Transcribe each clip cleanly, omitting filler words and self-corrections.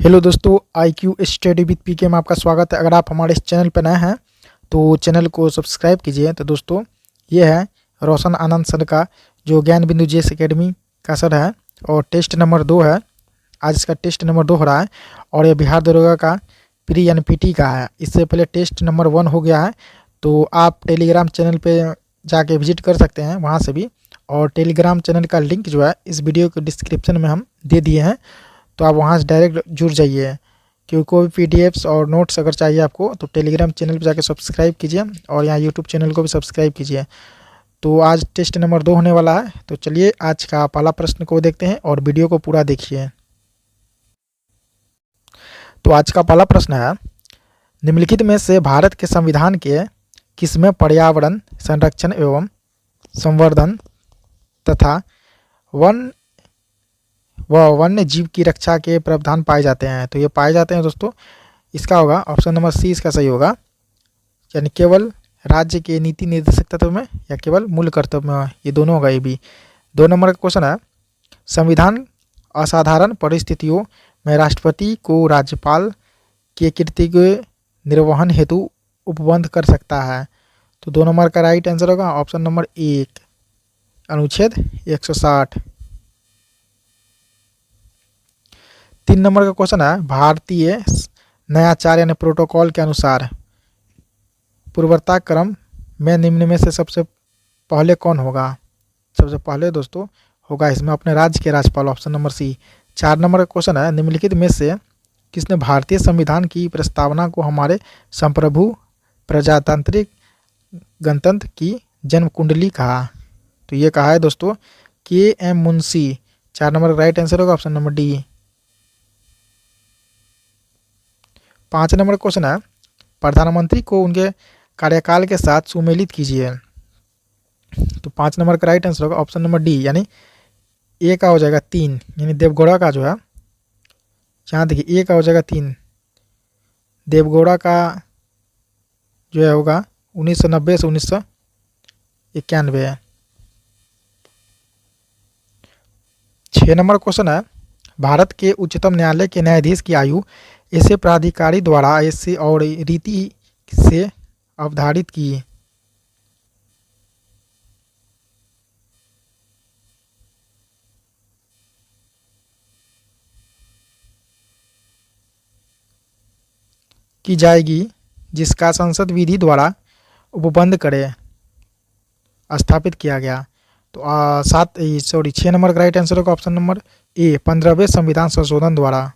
Hello दोस्तों, IQ study with पीके में आपका स्वागत है। अगर आप हमारे इस चैनल पर नए हैं तो चैनल को सब्सक्राइब कीजिए। तो दोस्तों, ये है रोशन आनंद सर का जो ज्ञान बिंदु जेएस एकेडमी का सर है और टेस्ट नंबर 2 है। आज इसका टेस्ट नंबर 2 हो रहा है और ये बिहार दरोगा का प्री एनपीटी का है। इससे पहले टेस्ट नंबर 1 हो गया है। तो आप टेलीग्राम चैनल पर जाके विजिट कर सकते हैं वहाँ से भी, और टेलीग्राम चैनल का लिंक जो है इस वीडियो के डिस्क्रिप्शन में हम दे दिए हैं, तो आप वहाँ से डायरेक्ट जुड़ जाइए। क्योंकि कोई भी पीडीएफ्स और नोट्स अगर चाहिए आपको तो टेलीग्राम चैनल पर जाकर सब्सक्राइब कीजिए और यहाँ यूट्यूब चैनल को भी सब्सक्राइब कीजिए। तो आज टेस्ट नंबर 2 होने वाला है। तो चलिए आज का पहला प्रश्न को देखते हैं और वीडियो को पूरा देखिए। तो आज का पहला प्रश्न है, निम्नलिखित में से भारत के संविधान के किसमें पर्यावरण संरक्षण एवं संवर्धन तथा वन्य जीव की रक्षा के प्रावधान पाए जाते हैं? तो ये पाए जाते हैं दोस्तों, इसका होगा ऑप्शन नंबर सी इसका सही होगा, यानी केवल राज्य के नीति निर्देशक तत्व में या केवल मूल कर्तव्य में, ये दोनों होगा। ये भी 2 नंबर का क्वेश्चन है, संविधान असाधारण परिस्थितियों में राष्ट्रपति को राज्यपाल के कृत्य के निर्वहन हेतु उपबंध कर सकता है? तो 2 नंबर का राइट आंसर होगा ऑप्शन नंबर 1 अनुच्छेद 160। 3 नंबर का क्वेश्चन है, भारतीय नयाचार यानी प्रोटोकॉल के अनुसार पूर्वता क्रम में निम्न में से सबसे पहले कौन होगा? सबसे पहले दोस्तों होगा इसमें अपने राज्य के राज्यपाल, ऑप्शन नंबर सी। 4 नंबर का क्वेश्चन है, निम्नलिखित में से किसने भारतीय संविधान की प्रस्तावना को हमारे संप्रभु प्रजातांत्रिक गणतंत्र की जन्म कुंडली कहा? तो ये कहा है दोस्तों KM मुंशी। 4 नंबर का राइट आंसर होगा option number D. 5 number question है, प्रधानमंत्री को उनके कार्यकाल के साथ सुमेलित कीजिए। तो 5 नंबर का राइट आंसर होगा ऑप्शन नंबर डी, यानी ए का हो जाएगा 3, यानी देवगौड़ा का जो है, यहाँ देखिए ए का हो जाएगा 3, देवगौड़ा का जो है होगा 1990 से 1991 है। 6 नंबर क्वेश्चन है, भारत के उच्चतम न्यायालय के न्यायाधीश की आयु ऐसे प्राधिकारी द्वारा ऐसे और रीति से अवधारित की जाएगी जिसका संसद विधि द्वारा उपबंध करे स्थापित किया गया? तो 6 नंबर का राइट आंसर होगा ऑप्शन नंबर ए 15वें संविधान संशोधन द्वारा।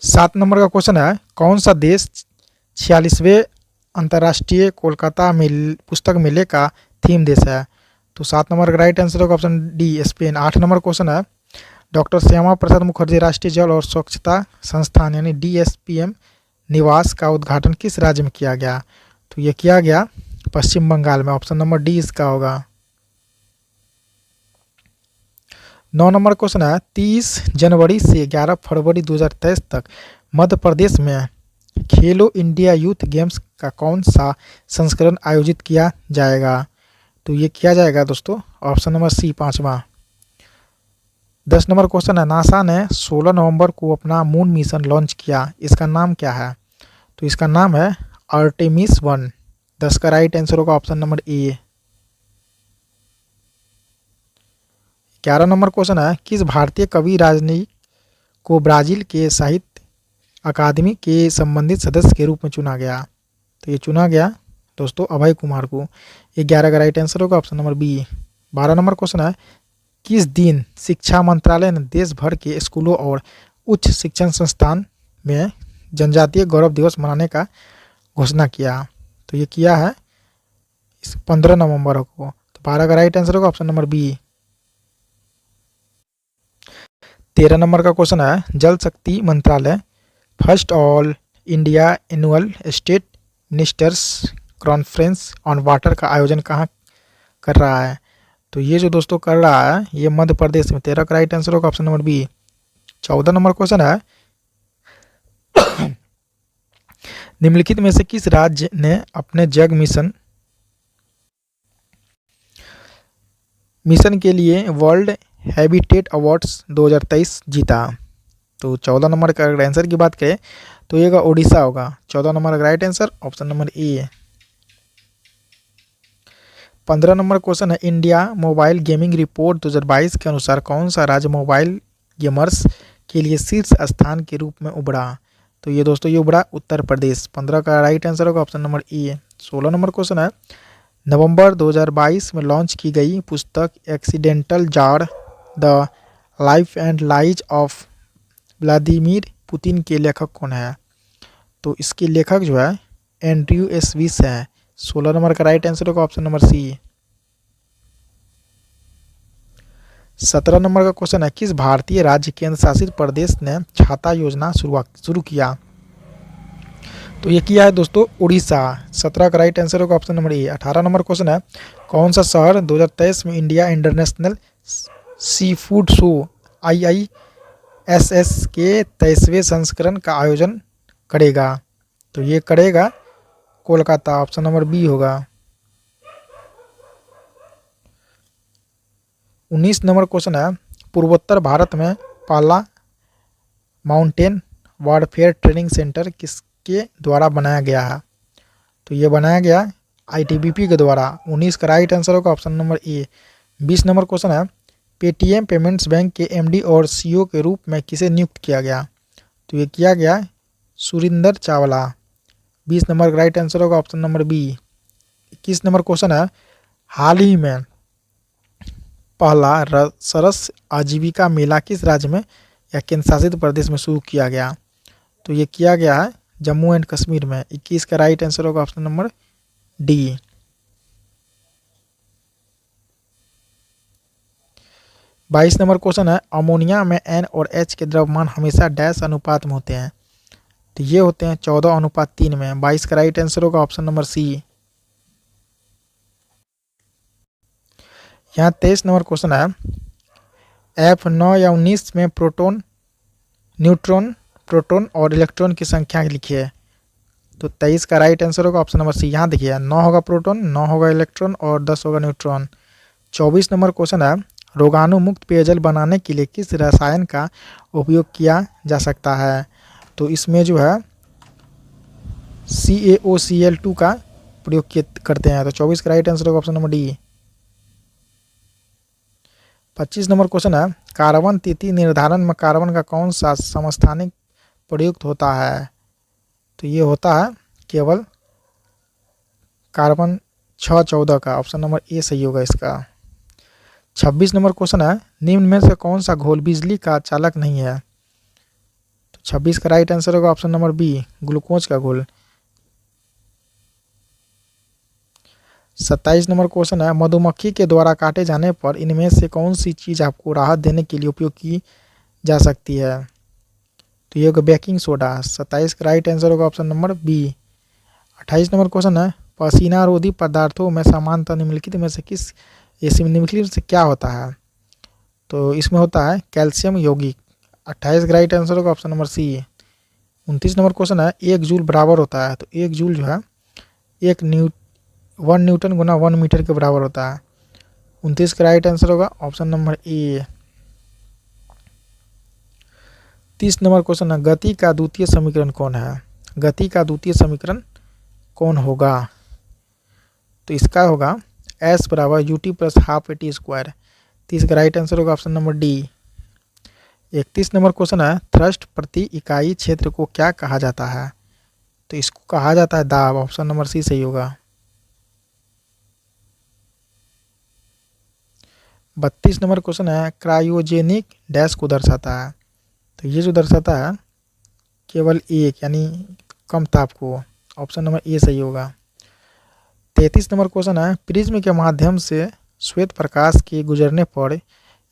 7 नंबर का क्वेश्चन है, कौन सा देश 46वें अंतर्राष्ट्रीय कोलकाता पुस्तक मेले का थीम देश है? तो 7 नंबर का राइट आंसर होगा option D Spain. 8 number question है, डॉक्टर श्यामा प्रसाद मुखर्जी राष्ट्रीय जल और स्वच्छता संस्थान यानी DSPM निवास का उद्घाटन किस राज्य में किया गया? तो ये किया गया पश्चिम बंगाल में, ऑप्शन नंबर डी इसका होगा। 9 नंबर क्वेश्चन है, 30 जनवरी से 11 फरवरी 2023 तक मध्य प्रदेश में खेलो इंडिया यूथ गेम्स का कौन सा संस्करण आयोजित किया जाएगा? तो ये किया जाएगा दोस्तों ऑप्शन नंबर सी 5वां। 10 नंबर क्वेश्चन है, नासा ने 16 नवंबर को अपना मून मिशन लॉन्च किया, इसका नाम क्या है? तो इसका नाम है आर्टेमिस 1। 10 का राइट आंसर होगा option number A. 11 number question है, किस भारतीय कवि राजनीतिक को ब्राजील के साहित्य अकादमी के संबंधित सदस्य के रूप में चुना गया? तो ये चुना गया दोस्तों अभय कुमार को। 11 का राइट आंसर होगा option number B. 12 number question है, किस दिन शिक्षा मंत्रालय ने देश भर के स्कूलों और उच्च शिक्षण संस्थान में जनजातीय गौरव दिवस मनाने का घोषणा किया? तो ये किया है इस 15 नवंबर को। तो 12 का राइट आंसर होगा ऑप्शन नंबर बी। 13 नंबर का क्वेश्चन है, जल शक्ति मंत्रालय first all India annual state ministers conference on water का आयोजन कहाँ कर रहा है? तो ये जो दोस्तों कर रहा है ये मध्य प्रदेश में। 13 का राइट आंसर होगा option number B. 14 number question है, निम्नलिखित में से किस राज्य ने अपने जग मिशन के लिए वर्ल्ड हैबिटेट अवार्ड्स 2023 जीता। तो 14 नंबर का अगर आंसर की बात करें तो ये उड़ीसा होगा। 14 नंबर का right answer option number A. 15 number question है, इंडिया मोबाइल गेमिंग रिपोर्ट 2022 के अनुसार कौन सा राज्य मोबाइल गेमर्स के लिए शीर्ष स्थान के रूप में उभरा? तो ये दोस्तों ये उभरा उत्तर प्रदेश। 15 का राइट आंसर होगा option number A. 16 number question है, नवंबर 2022 में लॉन्च की गई पुस्तक accidental jar the life and lies of Vladimir Putin के लेखक कौन है? तो इसके लेखक जो है एंड्रयू एस्विस है। 16 नंबर का राइट आंसर होगा ऑप्शन नंबर सी। 17 नंबर का क्वेश्चन है, किस भारतीय राज्य केंद्र शासित प्रदेश ने छाता योजना शुरू किया? तो ये किया है दोस्तों उड़ीसा। 17 का राइट आंसर होगा option number A. 18 number question है, कौन सा शहर 2023 में India international sea food show IISS के 23वें संस्करण का आयोजन करेगा? तो ये करेगा कोलकाता। ऑप्शन नंबर बी होगा। 19 नंबर क्वेश्चन है, पूर्वोत्तर भारत में पहला माउंटेन वारफेयर ट्रेनिंग सेंटर किसके द्वारा बनाया गया है? तो ये बनाया गया ITBP के द्वारा। 19 का राइट आंसर होगा option number A. 20 number question है, पेटीएम पेमेंट्स बैंक के MD और CEO के रूप में किसे नियुक्त किया गया? तो ये किया गया सुरिंदर चावला। 20 नंबर का राइट आंसर होगा option number B. 21 number question है, हाल ही में पहला सरस आजीविका मेला किस राज्य में या केंद्र शासित प्रदेश में शुरू किया गया? तो ये किया गया है जम्मू एंड कश्मीर में। 21 का राइट आंसर होगा option number D. 22 number question है, अमोनिया में N और H के द्रव्यमान हमेशा डैश अनुपात में होते हैं? तो ये होते हैं 14:3 में। 22 का राइट आंसर होगा ऑप्शन नंबर सी। यहाँ 23 नंबर क्वेश्चन है, F9 या 19 में प्रोटॉन न्यूट्रॉन प्रोटॉन और इलेक्ट्रॉन की संख्या लिखिए। तो 23 का राइट आंसर होगा ऑप्शन नंबर सी। यहाँ देखिए 9 होगा प्रोटॉन, 9 होगा इलेक्ट्रॉन और 10 होगा न्यूट्रॉन। 24 नंबर क्वेश्चन है, रोगाणु मुक्त पेयजल बनाने के लिए किस रसायन का उपयोग किया जा सकता है? तो इसमें जो है CaOCl2 का प्रयोग करते हैं। तो 24 का राइट आंसर होगा option number D. 25 number question है, कार्बन तिथि निर्धारण में कार्बन का कौन सा समस्थानिक प्रयुक्त होता है? तो ये होता है केवल कार्बन 614 का। ऑप्शन नंबर ए सही होगा इसका। 26 नंबर क्वेश्चन है, निम्न में से कौन सा घोल बिजली का चालक नहीं है? तो 26 का राइट आंसर होगा ऑप्शन नंबर बी, ग्लूकोज का घोल। 27 नंबर क्वेश्चन है, मधुमक्खी के द्वारा काटे जाने पर इनमें से कौन सी चीज़ आपको राहत देने के लिए उपयोग की जा सकती है? तो ये होगा बेकिंग सोडा। 27 का राइट आंसर होगा option number B. 28 number question है, पसीना रोधी पदार्थों में सामान्यतः निम्नलिखित में से किस निम्नलिखित से क्या होता है? तो इसमें होता है कैल्शियम यौगिक। 28 का राइट आंसर होगा option number C. 29 number question है, 1 जूल बराबर होता है? तो 1 जूल जो है 1 न्यूटन गुना 1 मीटर के बराबर होता है। 29 का राइट आंसर होगा option number A. 30 number question है, गति का द्वितीय समीकरण कौन है? गति का द्वितीय समीकरण कौन होगा? तो इसका होगा S बराबर ut प्लस हाफ AT²। 30 का राइट आंसर होगा option number D. 31 number question है, थ्रस्ट प्रति इकाई क्षेत्र को क्या कहा जाता है? तो इसको कहा जाता है दाब। ऑप्शन नंबर सी सही होगा। 32 नंबर क्वेश्चन है, क्रायोजेनिक डैश को दर्शाता है? तो ये जो दर्शाता है केवल एक यानी कम ताप को। ऑप्शन नंबर ए सही होगा। 33 नंबर क्वेश्चन है, प्रिज्म के माध्यम से श्वेत प्रकाश के गुजरने पर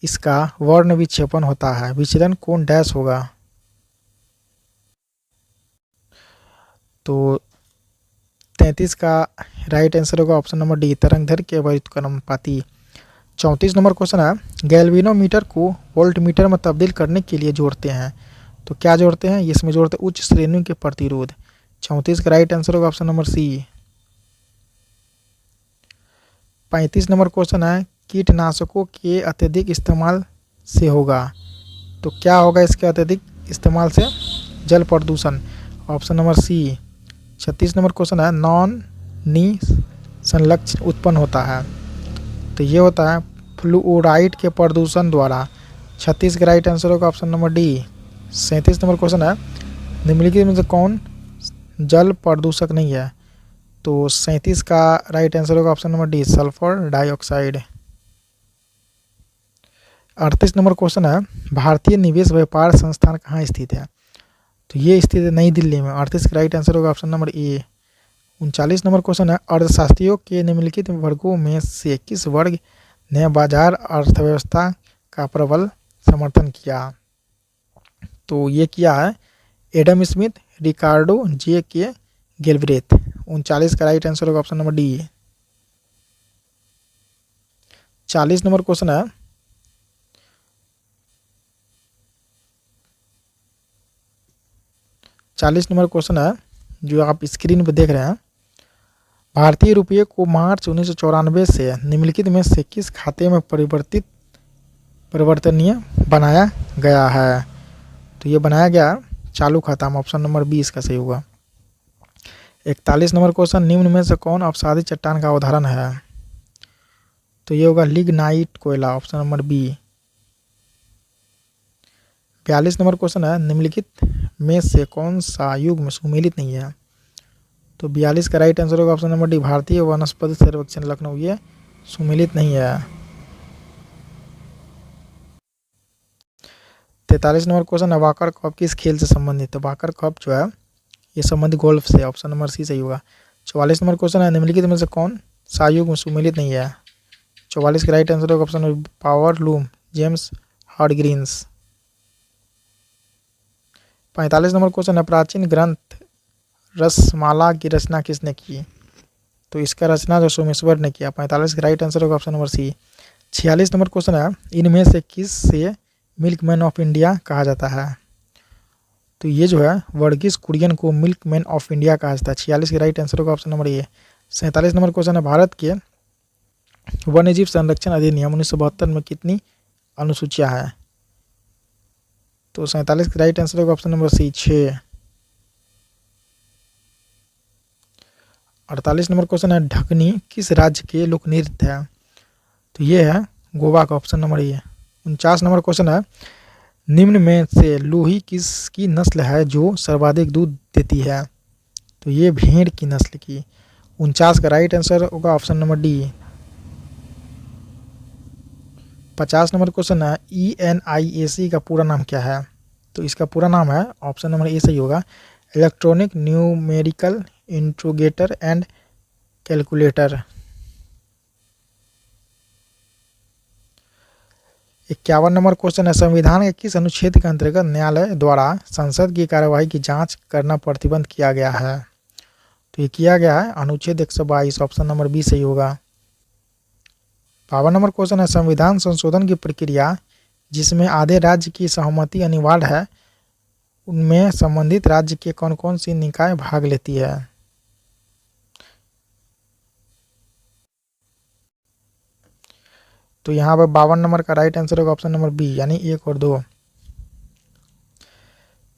इसका वर्ण विक्षेपण होता है, विचलन कोण डैश होगा? तो 33 का राइट आंसर होगा ऑप्शन नंबर डी, तरंगदैर्घ्य के व्युत्क्रमानुपाती। 34 नंबर क्वेश्चन है, गैल्वेनोमीटर को वोल्टमीटर में तब्दील करने के लिए जोड़ते हैं? तो क्या जोड़ते हैं? इसमें जोड़ते हैं उच्च श्रेणियों के प्रतिरोध। 34 का राइट आंसर होगा option number C. 35 number question है, कीटनाशकों के अत्यधिक इस्तेमाल से होगा। तो क्या होगा इसके अत्यधिक इस्तेमाल से? जल प्रदूषण। Option number C. 36 number question है, नॉन नी संलक्षण उत्पन्न होता है। तो ये होता है फ्लूओराइड के प्रदूषण द्वारा। 36 का राइट आंसर होगा option number D. 37 number question है, निम्नलिखित में से कौन जल प्रदूषक नहीं है? तो 37 का राइट आंसर होगा option number D, sulphur dioxide. 38 number question है, भारतीय निवेश व्यापार संस्थान कहाँ स्थित है? तो ये स्थित है नई दिल्ली में। 38 का राइट आंसर होगा option number A. 39 number question है, अर्थशास्त्रियों के निम्नलिखित वर्गों में से किस वर्ग ने बाजार अर्थव्यवस्था का प्रबल समर्थन किया? तो ये किया है एडम स्मिथ, रिकार्डो, जे के गेलब्रेथ। 39 का राइट आंसर होगा option number D. 40 number question है, जो आप स्क्रीन पर देख रहे हैं, भारतीय रुपये को मार्च 1994 से निम्नलिखित में से किस खाते में परिवर्तनीय बनाया गया है? तो ये बनाया गया चालू खाता में। ऑप्शन नंबर 20 का सही होगा। 41 नंबर क्वेश्चन, निम्न में से कौन अपसादित चट्टान का उदाहरण है? तो ये होगा लिग्नाइट कोयला। Option number B. 42 number question है, निम्नलिखित में से कौन सा युग्म सुमेलित नहीं है? तो 42 का राइट आंसर होगा ऑप्शन नंबर डी, भारतीय वनस्पति सर्वेक्षण लखनऊ, ये सुमेलित नहीं है। 43 नंबर क्वेश्चन है, वाकर कप किस खेल से संबंधित? तो वाकर कप जो है ये संबंधित गोल्फ से। ऑप्शन नंबर सी सही होगा। 44 नंबर क्वेश्चन है, निम्नलिखित में से कौन सा युग्म सुमेलित नहीं है? 44 का राइट आंसर होगा option number power loom, James Hargreaves. 45 number question है, प्राचीन ग्रंथ रसमाला की रचना किसने की? तो इसका रचना जो सोमेश्वर ने किया। 45 का राइट आंसर होगा option number C. 46 number question है, इनमें से किस से मिल्कमैन ऑफ इंडिया कहा जाता है? तो ये जो है वर्गीस कुरियन को मिल्कमैन ऑफ इंडिया कहा जाता है। 46 का राइट आंसर होगा option number A. 47 number question है, भारत के वन्यजीव संरक्षण अधिनियम 1972 में कितनी अनुसूचियां हैं? तो 47 का राइट आंसर होगा option number C, 6। 48 number question है, ढकनी किस राज्य के लोक नृत्य है? तो ये है गोवा का। Option number A. 49 number question है, निम्न में से लोही किसकी नस्ल है जो सर्वाधिक दूध देती है? तो ये भेड़ की नस्ल की। 49 का राइट आंसर होगा option number D. 50 number question है, ENIAC का पूरा नाम क्या है? तो इसका पूरा नाम है ऑप्शन नंबर ए सही होगा, electronic numerical integrator and calculator. 51 number question है, संविधान के किस अनुच्छेद के अंतर्गत न्यायालय द्वारा संसद की कार्यवाही की जांच करना प्रतिबंध किया गया है? तो ये किया गया है अनुच्छेद 122। ऑप्शन नंबर बी सही होगा। 52 नंबर क्वेश्चन है, संविधान संशोधन की प्रक्रिया जिसमें आधे राज्य की सहमति अनिवार्य है, उनमें संबंधित राज्य के कौन कौन सी निकाय भाग लेती है? तो यहाँ पर 52 नंबर का राइट आंसर होगा ऑप्शन नंबर बी, यानी 1 और 2।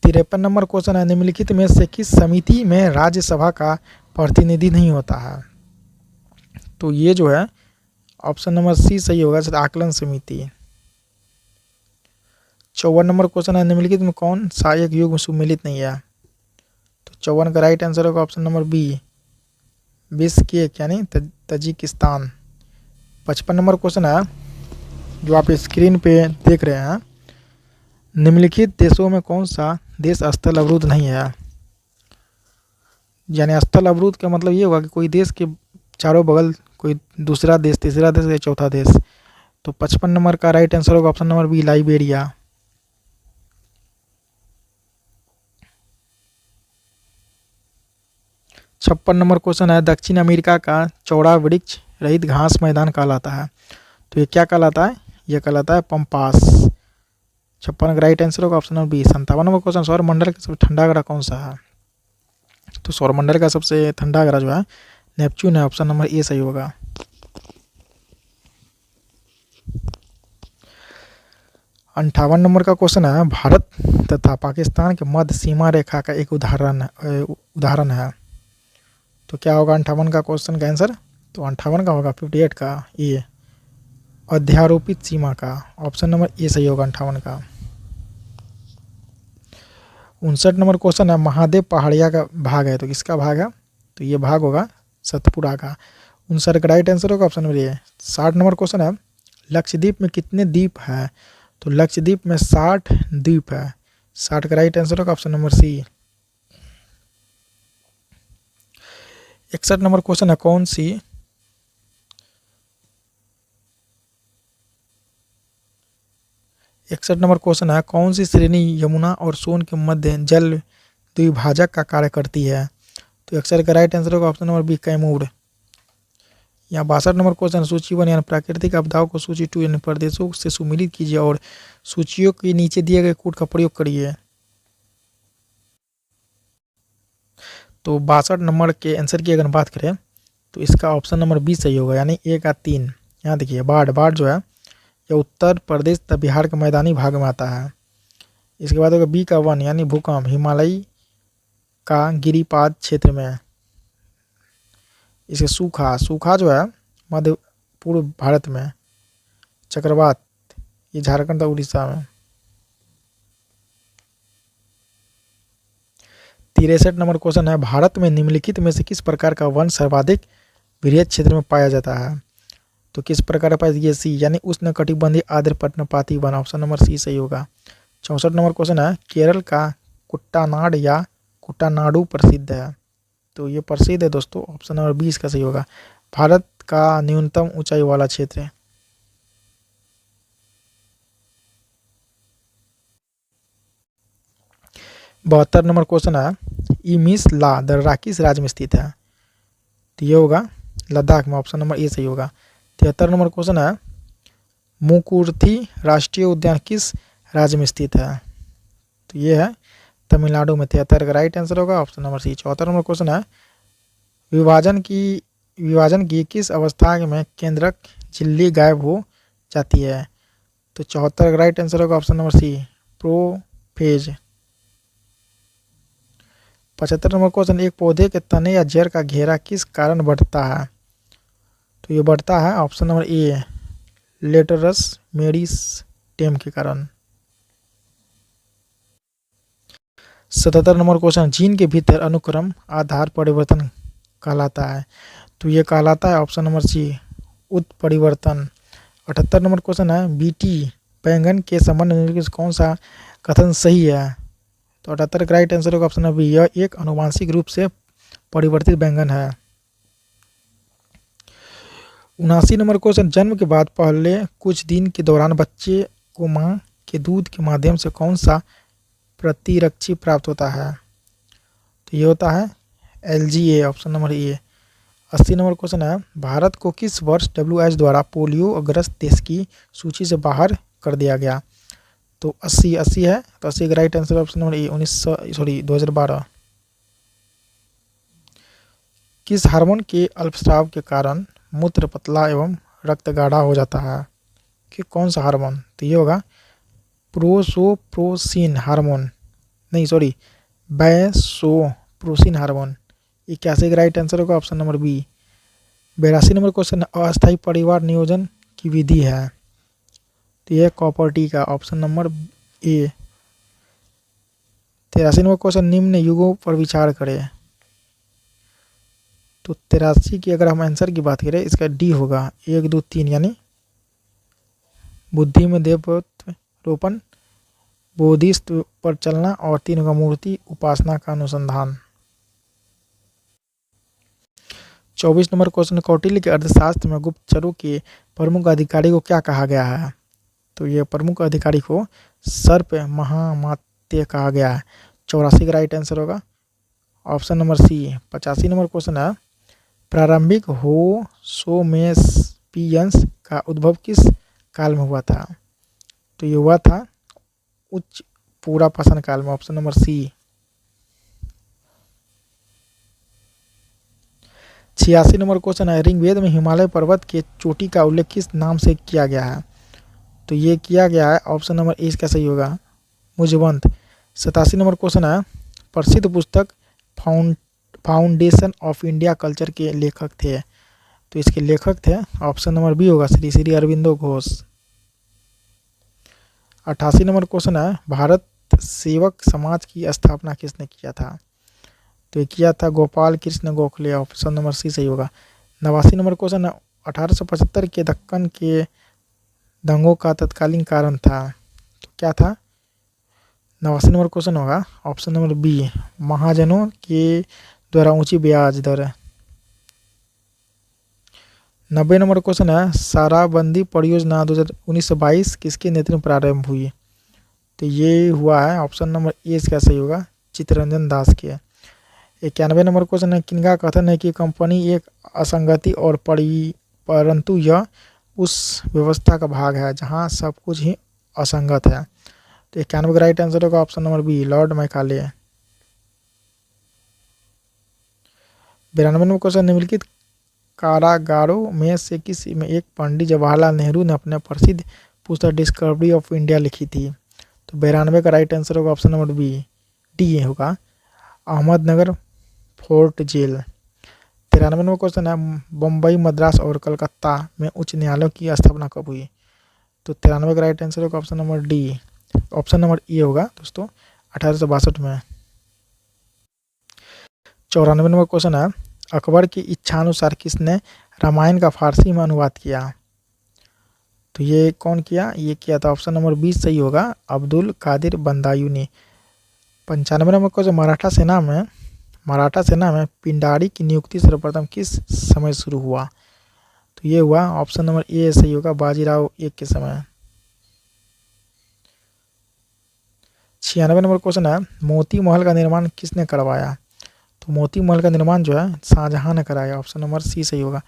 53 नंबर क्वेश्चन है, निम्नलिखित में से किस समिति में राज्यसभा का प्रतिनिधि नहीं होता है? तो ये जो है ऑप्शन नंबर सी सही होगा, आकलन समिति। 54 नंबर क्वेश्चन है, निम्नलिखित में कौन सा एक युग्म सुमेलित नहीं है? तो 54 का राइट आंसर होगा ऑप्शन नंबर बी, बिश्केक यानी तजिकिस्तान। 55 नंबर क्वेश्चन है, जो आप स्क्रीन पे देख रहे हैं, निम्नलिखित देशों में कौन सा देश स्थल अवरुद्ध नहीं है? यानी स्थल अवरुद्ध का मतलब ये होगा कि कोई देश के चारों बगल कोई दूसरा देश, तीसरा देश या चौथा देश। तो 55 नंबर का राइट आंसर होगा option number B, Liberia. 56 number question है, दक्षिण अमेरिका का चौड़ा वृक्ष रहित घास मैदान कहलाता है? तो ये क्या कहलाता है? ये कहलाता है पंपास। 56 का राइट आंसर होगा option number B. 57 number question, सौरमंडल का सबसे ठंडा ग्रह कौन सा है? तो सौरमंडल का सबसे ठंडा ग्रह जो है नेपच्यून है। ऑप्शन नंबर ए सही होगा। 58 नंबर का क्वेश्चन है, भारत तथा पाकिस्तान के मध्य सीमा रेखा का एक उदाहरण है। तो क्या होगा 58 का क्वेश्चन का आंसर? तो 58 का होगा 58 का ये अध्यारोपित सीमा का, ऑप्शन नंबर ए सही होगा 58 का। 59 नंबर क्वेश्चन है, महादेव पहाड़िया का भाग है, तो किसका भाग है? तो ये भाग होगा सतपुड़ा का। 59 का राइट आंसर होगा option number A. 60 number question है, लक्षद्वीप में कितने द्वीप है? तो लक्षद्वीप में 60 द्वीप है। 60 का राइट आंसर होगा option number C. 61 number question है, कौन सी 61 नंबर क्वेश्चन है, कौन सी श्रेणी यमुना और सोन के मध्य जल द्विभाजक का कार्य करती है? तो 61 का राइट आंसर होगा ऑप्शन नंबर बी कैमूर। यहाँ 62 नंबर क्वेश्चन, सूची 1 यानी प्राकृतिक आपदाओं को सूची 2 यानी प्रदेशों से सुमिलित कीजिए और सूचियों के नीचे दिए गए कोड का प्रयोग करिए। तो 62 नंबर के आंसर की अगर बात करें तो इसका ऑप्शन नंबर बी सही होगा, यानी 1 का 3। यहाँ देखिए बाढ़ जो है यह उत्तर प्रदेश तथा बिहार के मैदानी भाग में आता है। इसके बाद होगा बी का 1 यानी भूकंप हिमालय का गिरिपाद क्षेत्र में है। इसे सूखा जो है मध्य पूर्व भारत में। चक्रवात ये झारखंड तथा उड़ीसा में। 63 नंबर क्वेश्चन है, भारत में निम्नलिखित में से किस प्रकार का वन सर्वाधिक वृहद क्षेत्र में पाया जाता है? तो किस प्रकार का पाया? ये सी यानी उष्णकटिबंधीय आर्द्र पर्णपाती वन, ऑप्शन नंबर सी सही होगा। 64 नंबर क्वेश्चन है, केरल का कुट्टानाड या कुट्टानाडु प्रसिद्ध है? तो ये प्रसिद्ध है दोस्तों, ऑप्शन नंबर 20 का सही होगा। भारत का न्यूनतम ऊंचाई वाला क्षेत्र है। बहत्तर नंबर क्वेश्चन है, इमिस ला दर्रा किस राज्य में स्थित है? तो ये होगा लद्दाख में, ऑप्शन नंबर ए सही होगा। 73 नंबर क्वेश्चन है, मुकुर्थी राष्ट्रीय उद्यान किस राज्य में स्थित है? तो ये है तमिलनाडु में। 73 का राइट आंसर होगा option number C. 74 number question है, विभाजन की किस अवस्था में केंद्रक झिल्ली गायब हो जाती है? तो 74 का राइट आंसर होगा option number C prophase. 75 number question, एक पौधे के तने या जड़ का घेरा किस कारण बढ़ता है? तो ये बढ़ता है option number A letters meristem के कारण। 77 नंबर क्वेश्चन, जीन के भीतर अनुक्रम आधार परिवर्तन कहलाता है? तो ये कहलाता है ऑप्शन नंबर सी उत्परिवर्तन। 78 नंबर क्वेश्चन है, बीटी बैंगन के संबंध में कौन सा कथन सही है? तो 78 का राइट आंसर होगा ऑप्शन नंबर बी, यह एक आनुवांशिक रूप से परिवर्तित बैंगन है। 79 नंबर क्वेश्चन, जन्म के बाद पहले कुछ दिन के दौरान बच्चे को मां के दूध के माध्यम से कौन सा प्रतिरक्षी प्राप्त होता है? तो ये होता है LGA, option number A. 80 number question है, भारत को किस वर्ष WHO द्वारा पोलियो ग्रस्त देश की सूची से बाहर कर दिया गया? तो 80 है, तो 80 का right answer option number A 2012। किस हार्मोन के अल्पस्राव के कारण मूत्र पतला एवं रक्त गाढ़ा हो जाता है? कि कौन सा हार्मोन? तो ये होगा प्रोसोप्रोसिन हार्मोन, वैसोप्रोसिन हार्मोन। 81 का राइट आंसर होगा option number B. 82 number question, अस्थायी परिवार नियोजन की विधि है? तो यह कॉपर्टी का, option number A. 83 number question, निम्न युगों पर विचार करें? तो 83 की अगर हम आंसर की बात करें इसका डी होगा 1 2 3, यानी बुद्धि में देवत्व रोपण, बोधिस्त्व पर चलना और 3 होगा मूर्ति उपासना का अनुसंधान। 24 नंबर क्वेश्चन, कौटिल्य के अर्थशास्त्र में गुप्तचरों के प्रमुख अधिकारी को क्या कहा गया है? तो ये प्रमुख अधिकारी को सर्प महामात्य कहा गया है। 84 का राइट आंसर होगा option number C. 85 number question है, प्रारंभिक होमोसेपियंस का उद्भव किस काल में हुआ था? तो ये हुआ था उच्च पुरापाषाण काल में, option number C. 86 number question है, ऋग्वेद में हिमालय पर्वत के चोटी का उल्लेख किस नाम से किया गया है? तो ये किया गया है। ऑप्शन नंबर ए इसका सही होगा, मुझवंत। 87 नंबर क्वेश्चन है, प्रसिद्ध पुस्तक फाउंडेशन ऑफ इंडिया कल्चर के लेखक थे। तो इसके लेखक थे, ऑप्शन नंबर बी होगा, श्री श्री अरविंदो घोष। 88 नंबर क्वेश्चन है, भारत सेवक समाज की स्थापना किसने किया था। तो ये किया था Gopal Krishna Gokhale, option number C सही होगा। 89 नंबर क्वेश्चन है, 1875 के दक्कन के दंगों का तत्कालीन कारण था। तो क्या था। 89 नंबर क्वेश्चन होगा, ऑप्शन नंबर बी, महाजनों के द्वारा ऊंची ब्याज दर। 90 नंबर क्वेश्चन है, शराबबंदी परियोजना 2019-22 किसके नेतृत्व में प्रारंभ हुई। तो ये हुआ है, ऑप्शन नंबर ए इसका सही होगा, चित्तरंजन दास के। 91 नंबर क्वेश्चन है, किनका कथन है कि कंपनी एक असंगति और परंतु यह उस व्यवस्था का भाग है जहां सब कुछ ही असंगत है। तो 91 का राइट आंसर होगा option number B, Lord Macaulay. 92 number question, निम्नलिखित कारागारों में से किस में एक पंडित जवाहरलाल नेहरू ने अपने प्रसिद्ध पुस्तक डिस्कवरी ऑफ इंडिया लिखी थी। तो 92 का राइट आंसर होगा ऑप्शन नंबर बी, डी होगा, Ahmednagar fort jail. 93 number question है, बम्बई, मद्रास और कलकत्ता में उच्च न्यायालयों की स्थापना कब हुई। तो 93 का राइट आंसर होगा option number D, option number A होगा दोस्तों, 1862 में। 94 नंबर क्वेश्चन है, अकबर की इच्छानुसार किसने रामायण का फारसी में अनुवाद किया। तो ये कौन किया, ये किया था, ऑप्शन नंबर बी सही होगा, अब्दुल कादिर बंदायूनी। 95 नंबर क्वेश्चन, मराठा सेना में पिंडारी की नियुक्ति सर्वप्रथम किस समय शुरू हुआ। तो ये हुआ, ऑप्शन नंबर ए सही होगा, बाजीराव एक के समय। 96 नंबर क्वेश्चन है, मोती महल का निर्माण किसने करवाया। तो मोती महल का निर्माण जो है शाहजहां ने कराया, ऑप्शन नंबर सी सही होगा।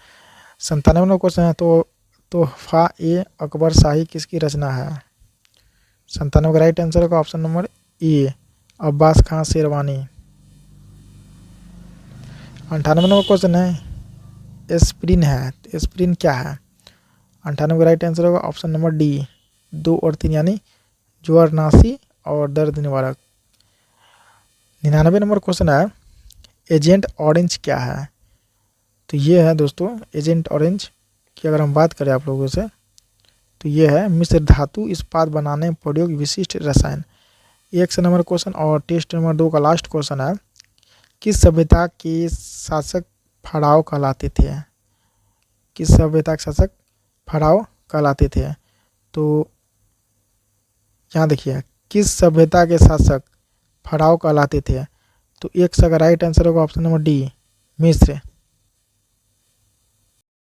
97 नंबर क्वेश्चन है, तो तोहफा ए अकबर शाही किसकी रचना है। 97 का राइट आंसर होगा option number A, Abbas Khan sherwani. 98 number question है, एस्प्रिन है, तो एस्प्रिन क्या है। 98 का राइट आंसर होगा ऑप्शन नंबर डी, 2 और 3 यानी ज्वरनाशी और दर्द निवारक। 99 नंबर क्वेश्चन है, एजेंट ऑरेंज क्या है। तो ये है दोस्तों एजेंट ऑरेंज की अगर हम बात करें आप लोगों से, तो ये है मिश्र धातु इस्पात बनाने में प्रयोग विशिष्ट रसायन। 100 नंबर क्वेश्चन और टेस्ट नंबर 2 का लास्ट क्वेश्चन है, किस सभ्यता के शासक फड़ाव कहलाते थे। किस सभ्यता के शासक फड़ाव कहलाते थे। तो यहाँ देखिए, किस सभ्यता के शासक फड़ाव कहलाते थे। तो 100 का राइट आंसर होगा ऑप्शन नंबर डी, मिस्र।